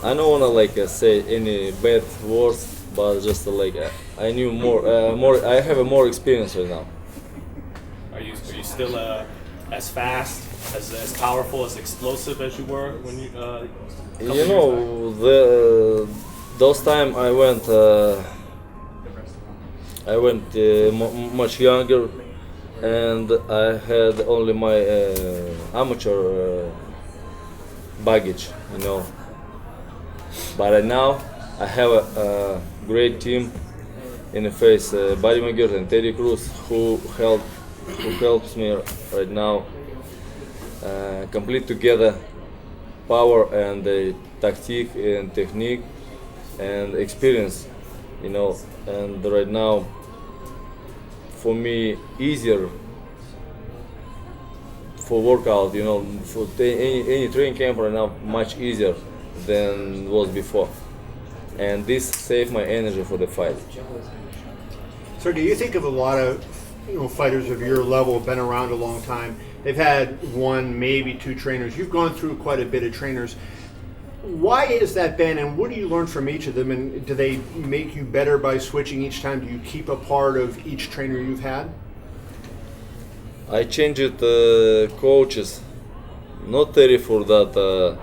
I don't wanna like say any bad words, but just I knew more. I have a more experience right now. Are you still as fast, as powerful, as explosive as you were when you? You know, those time I went much younger, and I had only my amateur baggage, you know. But right now I have a great team in the face, Buddy McGirt and Teddy Cruz, who helps me right now complete together power and tactique and technique and experience, you know. And right now, for me, easier for workout, you know, for any training camp right now, much easier than was before. And this saved my energy for the fight. So do you think of a lot of fighters of your level have been around a long time? They've had one, maybe two trainers. You've gone through quite a bit of trainers. Why has that been, and what do you learn from each of them? And do they make you better by switching each time? Do you keep a part of each trainer you've had? I changed coaches, not only for that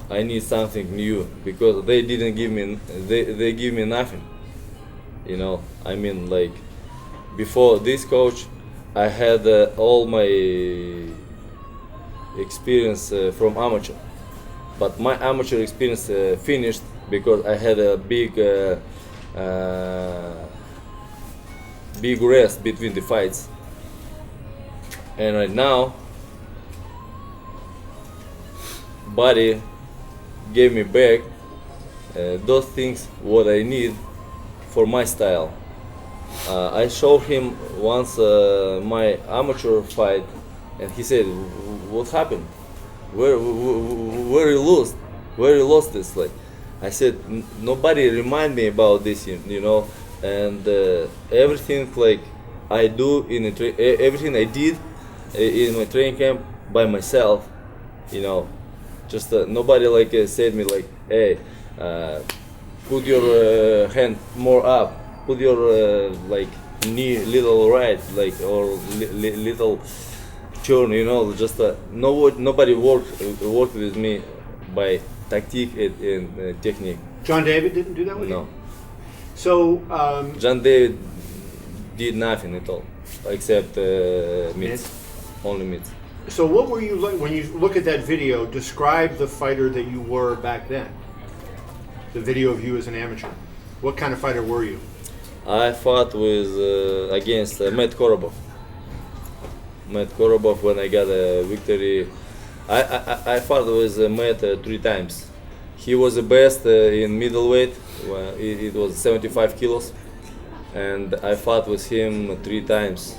I need something new, because they didn't give me, they give me nothing, you know. I mean, like, before this coach, I had all my experience from amateur, but my amateur experience finished because I had a big rest between the fights. And right now, Buddy gave me back those things what I need for my style. I showed him once my amateur fight, and he said, "What happened? Where you lost? Where you lost this?" Like, I said, "Nobody remind me about this, you know." And everything like I do everything I did in my training camp by myself, you know. Just nobody like said me like, "Hey, put your hand more up, put your like knee little right, like, or little turn," you know. Just nobody worked with me by tactique and technique. John David didn't do that with you? No. So John David did nothing at all, except mitts, only mitts. So what were you like when you look at that video? Describe the fighter that you were back then. The video of you as an amateur. What kind of fighter were you? I fought with against Matt Korobov. Matt Korobov, when I got a victory, I fought with Matt 3 times. He was the best in middleweight. It was 75 kilos, and I fought with him 3 times.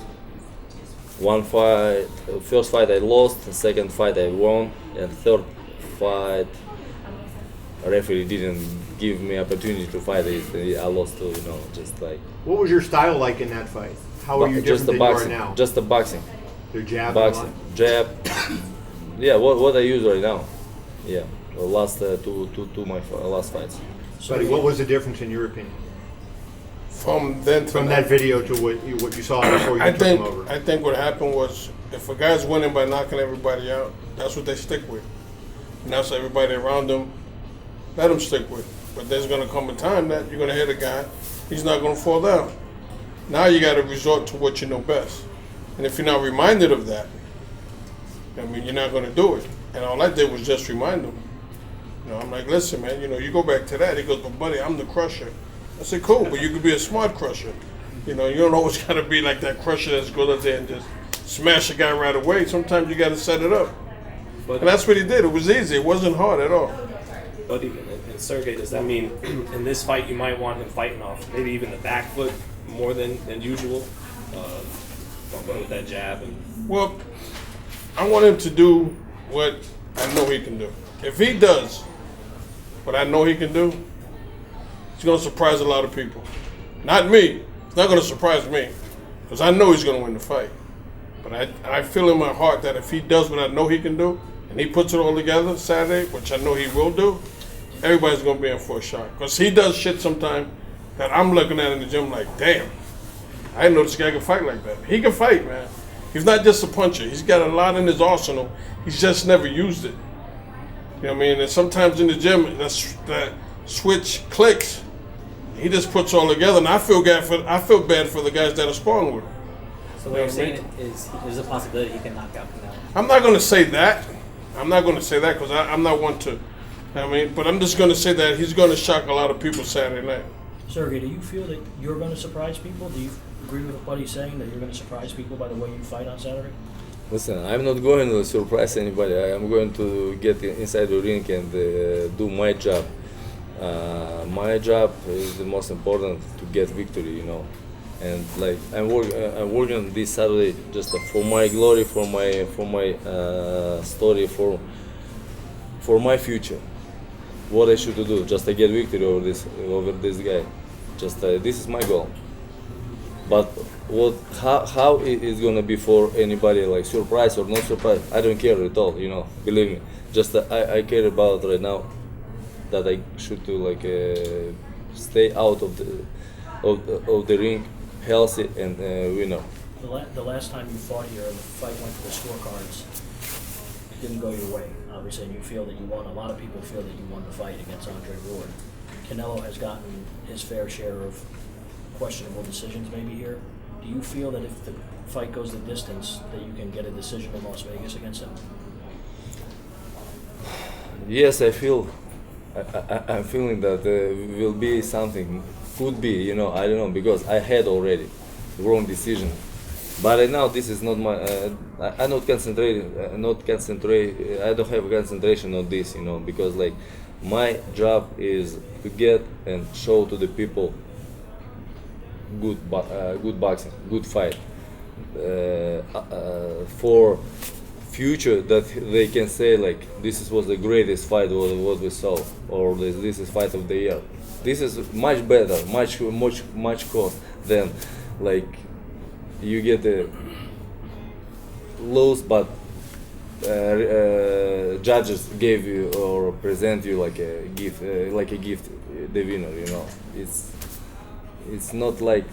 One fight, first fight I lost, second fight I won, and third fight, referee didn't give me opportunity to fight it. I lost too, you know, just like. What was your style like in that fight? How are you different than you are now? Just the boxing. Your jab. Boxing, jab. Yeah, what I use right now. Yeah, the last my last fights. Buddy, what was the difference in your opinion? From then to From now, that video to what you saw before you took him over? I think what happened was, if a guy's winning by knocking everybody out, that's what they stick with. And that's everybody around them, let them stick with. But there's going to come a time that you're going to hit a guy, he's not going to fall down. Now you got to resort to what you know best. And if you're not reminded of that, I mean, you're not going to do it. And all I did was just remind him. You know, I'm like, "Listen, man, you know, you go back to that." He goes, "But buddy, I'm the crusher." I said, "Cool, but you could be a smart crusher. You know, you don't always got to be like that crusher that's good up there and just smash a guy right away. Sometimes you got to set it up." But, And that's what he did. It was easy. It wasn't hard at all. but and Sergey, does that mean in this fight you might want him fighting off maybe even the back foot more than usual? With that jab and. Well, I want him to do what I know he can do. If he does what I know he can do, he's going to surprise a lot of people. Not me. It's not going to surprise me, because I know he's going to win the fight. But I feel in my heart that if he does what I know he can do, and he puts it all together Saturday, which I know he will do, everybody's gonna be in for a shock. Because he does shit sometimes that I'm looking at in the gym like, damn, I didn't know this guy could fight like that. He can fight, man. He's not just a puncher. He's got a lot in his arsenal. He's just never used it. You know what I mean? And sometimes in the gym, that switch clicks. He just puts all together, and I feel bad for the guys that are sparring with him. So what you're saying is there's a possibility he can knock out Canelo. I'm not going to say that. I'm not going to say that because I'm not one to. I mean, but I'm just going to say that he's going to shock a lot of people Saturday night. Sergey, do you feel that you're going to surprise people? Do you agree with what he's saying, that you're going to surprise people by the way you fight on Saturday? Listen, I'm not going to surprise anybody. I'm going to get inside the ring and do my job. My job is the most important to get victory, you know. And like I'm working this Saturday just for my glory, for my story, for my future. What I should do, just to get victory over this guy. Just this is my goal. But how it's gonna be for anybody, like surprise or not surprise, I don't care at all, you know. Believe me. Just I care about right now that I should do like stay out of the ring, healthy and winner. The last time you fought here, the fight went to the scorecards. It didn't go your way, obviously, and you feel that you won. A lot of people feel that you won the fight against Andre Ward. Canelo has gotten his fair share of questionable decisions maybe here. Do you feel that if the fight goes the distance, that you can get a decision in Las Vegas against him? Yes, I'm feeling that will be something, could be, you know, I don't know, because I had already wrong decision. But right now this is not my, I'm not concentrating, I don't have concentration on this, you know, because like my job is to get and show to the people good boxing, good fight, for future that they can say like this was the greatest fight what we saw, or this is fight of the year. This is much better, much cost than like you get a lose but judges gave you or present you like a gift, the winner. You know, it's not like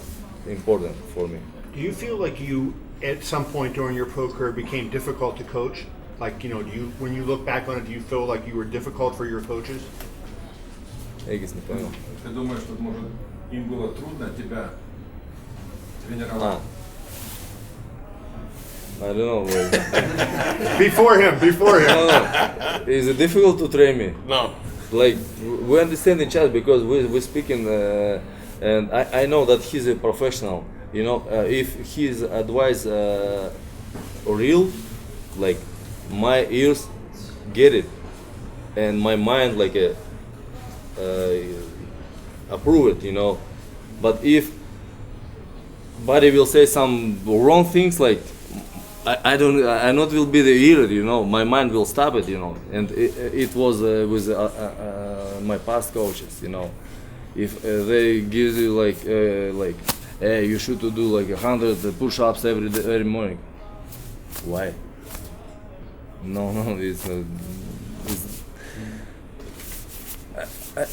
important for me. Do you feel like you, at some point during your pro career, became difficult to coach? Like, you know, when you look back on it, do you feel like you were difficult for your coaches? Эгис не понял. Ты думаешь, что может им было трудно тебя тренировать? I don't know. Before him. No. Is it difficult to train me? No. Like we understand each other because we're speaking, and I know that he's a professional. You know, if his advice real, like my ears get it, and my mind like approve it. You know, but if body will say some wrong things, like I not will be the ear. You know, my mind will stop it. You know, and it was with my past coaches. You know, if they give you like hey, you should do like 100 push-ups every morning. Why? No, it's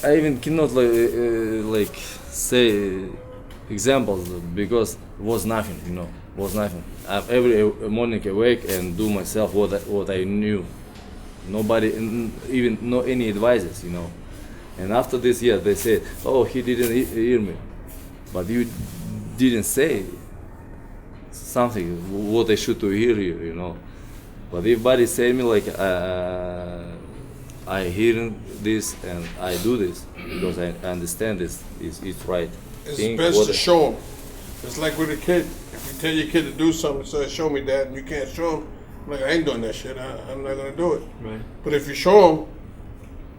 I even cannot like say examples because it was nothing, you know, was nothing. Every morning awake and do myself what I knew. Nobody even no any advices, you know. And after this year, they said, oh, he didn't hear me, but you didn't say something what I should to hear you know. But if body say me like I hear this and I do this because I understand this it's right. It's best to show them. It's like with a kid. If you tell your kid to do something, say, show me that, and you can't show him, like, I ain't doing that shit. I'm not gonna do it. Right. But if you show him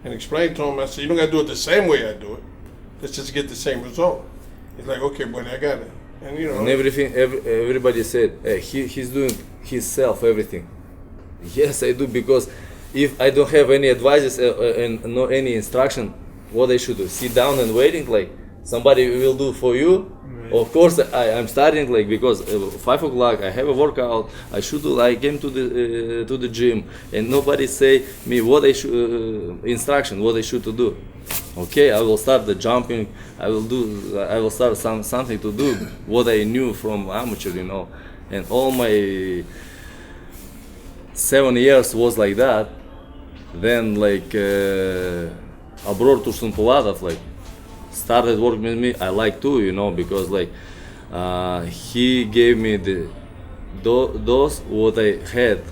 and explain to him, I say, you don't gotta do it the same way I do it. Let's just get the same result. He's like, okay, buddy, I got it. And you know. And everybody said he's doing himself everything. Yes, I do, because if I don't have any advices and no any instruction, what I should do? Sit down and waiting like somebody will do for you. Of course, I'm starting like because 5 o'clock I have a workout. I should do. I came to the gym, and nobody say me what I should instruction what I should to do. Okay, I will start the jumping. I will start something to do what I knew from amateur, you know, and all my 7 years was like that. Then like abroad to Pulatov, like started working with me. I like too, you know, because like he gave me those what I had,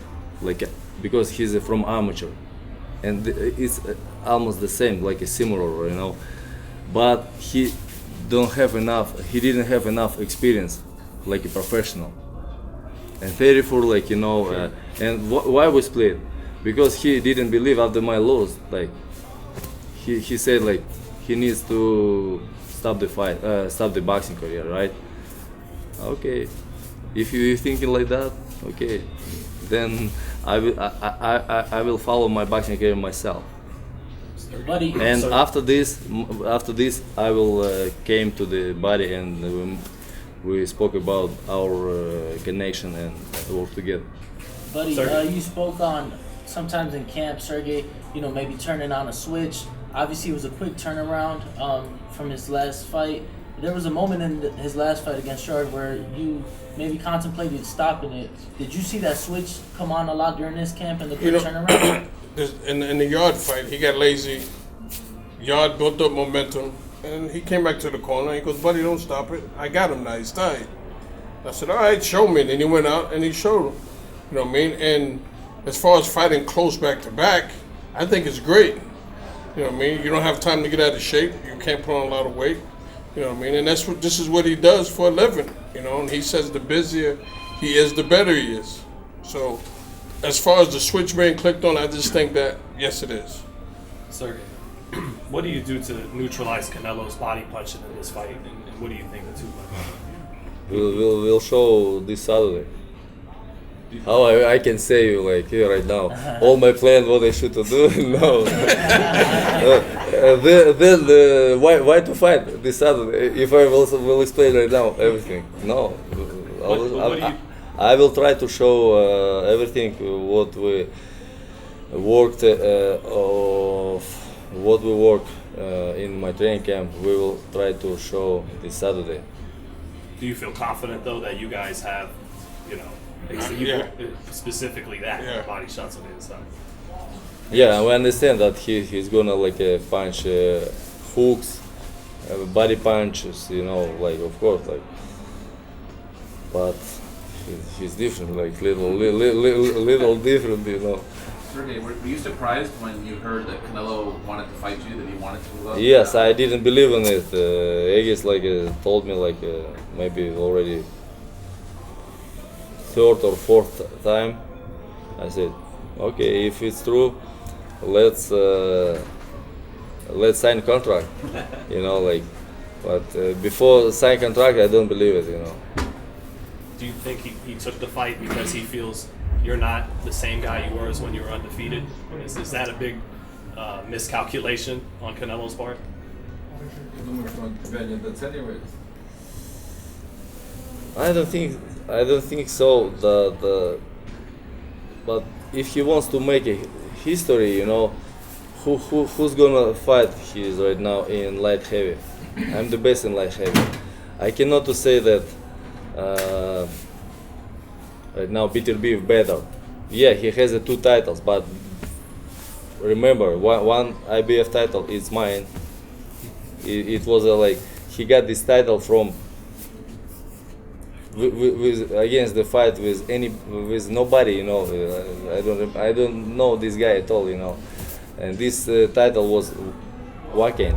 like because he's from amateur, and it's almost the same, like a similar, you know, but he didn't have enough experience like a professional, and therefore like, you know, and why we split, because he didn't believe after my loss, like he said like he needs to stop the fight, stop the boxing career, right? Okay, if you're thinking like that, okay, then I will follow my boxing career myself. Buddy, And so- after this, I will came to the body, and we spoke about our connection and work together. Buddy, Sergey. you spoke on sometimes in camp, Sergey, you know, maybe turning on a switch. Obviously, it was a quick turnaround from his last fight. There was a moment in his last fight against Shard where you maybe contemplated stopping it. Did you see that switch come on a lot during this camp and the quick turnaround? In the Yard fight, he got lazy. Yard built up momentum, and he came back to the corner. He goes, "Buddy, don't stop it. I got him now. He's tied." I said, "All right, show me." Then he went out and he showed him. You know what I mean? And as far as fighting close back to back, I think it's great. You know what I mean? You don't have time to get out of shape. You can't put on a lot of weight. You know what I mean? And this is what he does for a living. You know, and he says the busier he is, the better he is. So, as far as the switch being clicked on, I just think that yes, it is. Sergey, what do you do to neutralize Canelo's body punching in this fight, and what do you think the two might We'll show this Saturday. How I can say you like here right now, all my plan what I should to do. No. Then why to fight this Saturday if I will explain right now everything? No. What do you? I will try to show everything what we worked in my training camp. We will try to show this Saturday. Do you feel confident though that you guys have, you know, Yeah. specifically that Yeah. body shots on the inside? Yeah, we understand that he's gonna like punch hooks, body punches, you know, like of course, like, but he's different, like little different, you know. Sergey, were you surprised when you heard that Canelo wanted to fight you, that he wanted to move up? Yes, I didn't believe in it. Aegis like told me like maybe already third or fourth time. I said, okay, if it's true, let's sign contract. You know, like, but before sign contract, I don't believe it. You know. Do you think he took the fight because he feels you're not the same guy you were as when you were undefeated? Is that a big miscalculation on Canelo's part? Я думаю, что он тебя недооценивает. I don't think so. But if he wants to make a history, you know, who's gonna fight he is right now in light heavy? I'm the best in light heavy. I cannot to say that right now Peter Beef better. Yeah, he has 2 titles, but remember, one IBF title is mine. It was like he got this title from with against the fight with nobody, you know. I don't know this guy at all, you know. And this title was vacated.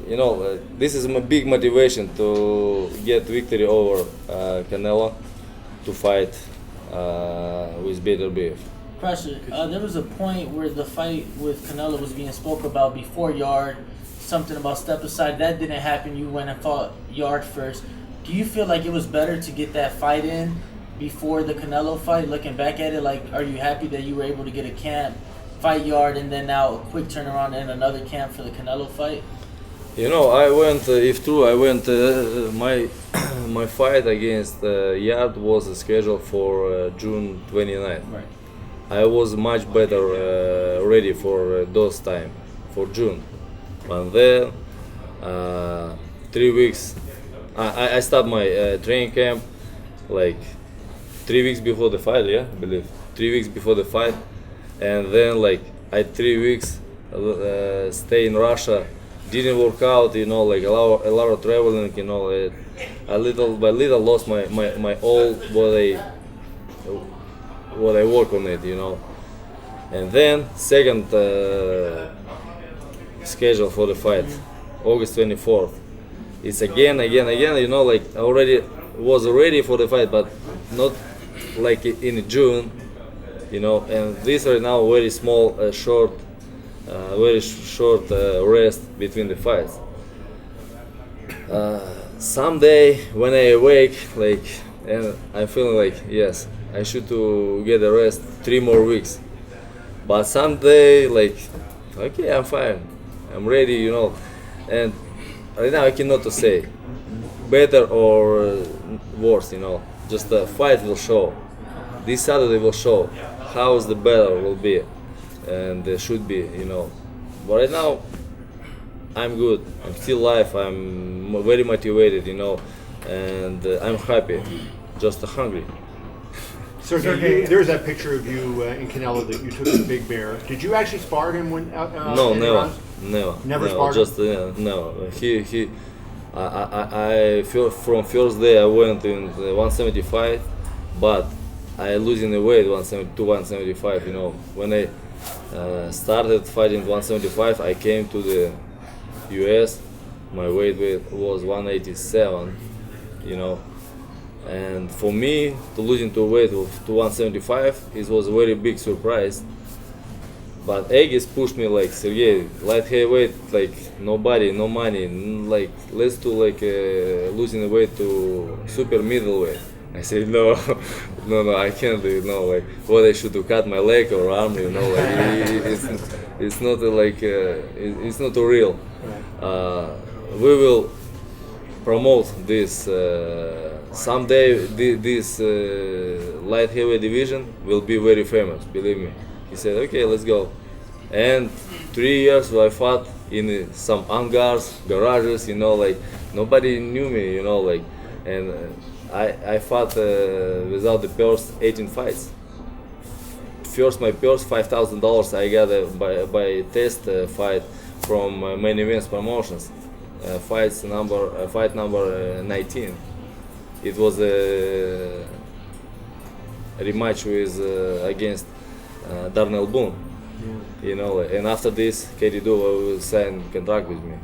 You know, this is a big motivation to get victory over Canelo, to fight with Peter Beef. Pressure. There was a point where the fight with Canelo was being spoke about before Yard. Something about step aside. That didn't happen. You went and fought Yard first. Do you feel like it was better to get that fight in before the Canelo fight? Looking back at it, like, are you happy that you were able to get a camp fight yard, and then now a quick turnaround in another camp for the Canelo fight? You know, I went. If true, I went. My my fight against Yard was scheduled for June 29th. Right. I was much better ready for those time, for June. But then 3 weeks. I start my training camp like 3 weeks before the fight. Yeah, I believe 3 weeks before the fight, and then like I 3 weeks stay in Russia. Didn't work out, you know, like a lot of traveling, you know, a little by little lost my all what I work on it, you know. And then second schedule for the fight, August 24th. It's again, you know, like already was ready for the fight, but not like in June, you know. And this right now very small, short rest between the fights. Someday when I awake, like, and I'm feeling like yes, I should to get a rest 3 more weeks. But someday, like, okay, I'm fine, I'm ready, you know. And right now I cannot to say better or worse, you know. Just the fight will show. This Saturday will show how the better will be. And should be, you know. But right now, I'm good. I'm still alive. I'm very motivated, you know, and I'm happy, just hungry. Sergey, there's that picture of you in Canelo that you took to Big Bear. Did you actually spar him when? No, in never, Iran? never sparred just no. I feel from first day I went in the 175, but I losing the weight 170 to 175. You know, when I started fighting 175, I came to the US, my weight was 187, you know, and for me to losing to weight of to 175, it was a very big surprise. But Aegis pushed me like, Sergey, light heavyweight, like nobody, no money, like let's do like losing the weight to super middleweight. I said no, no, I can't do it. No, like what I should do, cut my leg or arm, you know, like it's not like it's not real. We will promote this someday. This light heavyweight division will be very famous. Believe me. He said, okay, let's go. And 3 years I fought in some hangars, garages, you know, like nobody knew me, you know, like, and. I fought without the purse 18 fights. First, my purse $5,000 I got by test fight from Main Events Promotions. Fight number 19. It was a rematch with against Darnell Boone. Yeah. You know, and after this, Katie Dove will sign contract with me.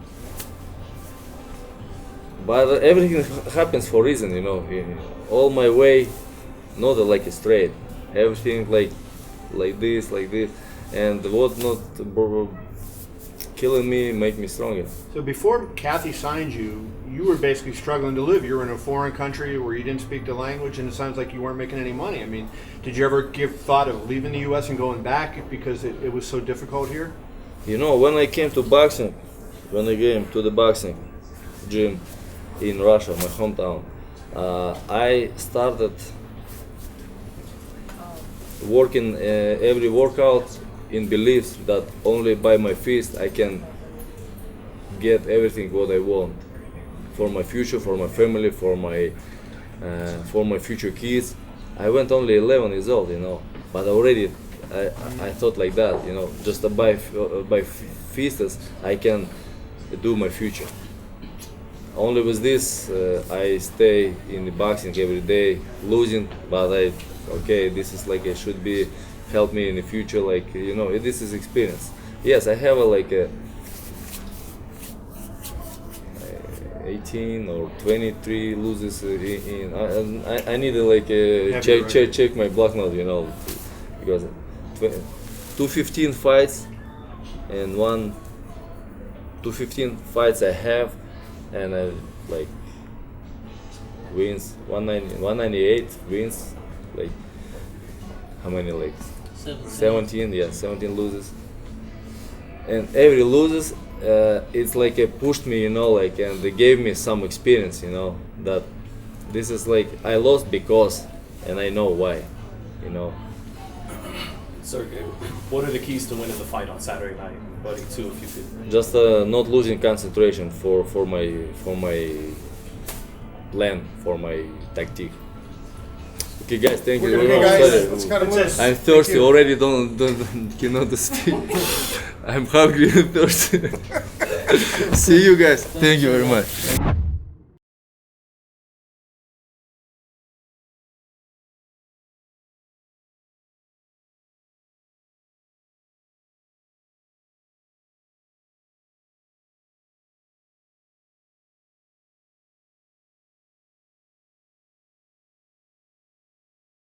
But everything happens for a reason, you know. All my way, not like straight. Everything like this, and what not killing me, make me stronger. So before Kathy signed you, you were basically struggling to live. You were in a foreign country where you didn't speak the language, and it sounds like you weren't making any money. I mean, did you ever give thought of leaving the U.S. and going back because it was so difficult here? You know, when I came to boxing, when I came to the boxing gym in Russia, my hometown, I started working every workout in beliefs that only by my fist I can get everything what I want for my future, for my family, for my future kids. I went only 11 years old, you know, but already I thought like that, you know, just by fists I can do my future. Only with this, I stay in the boxing every day, losing, but okay, this is like it should be help me in the future, like, you know, this is experience. Yes, I have a 18 or 23 loses I need to check my block note, you know, because 215 fights and 215 fights I have. And I like wins 198 wins, like how many, like 17, yeah, 17 loses. And every loses, it's like it pushed me, you know, like, and they gave me some experience, you know, that this is like, I lost because, and I know why, you know. Sergey, what are the keys to winning the fight on Saturday night, buddy? Too, if you could. Just not losing concentration for my plan, for my tactic. Okay, guys, thank you very Okay, much. guys, Sorry. let's cut him loose. I'm thirsty already. Don't cannot speak. I'm hungry and thirsty. See you guys. Thank you very much.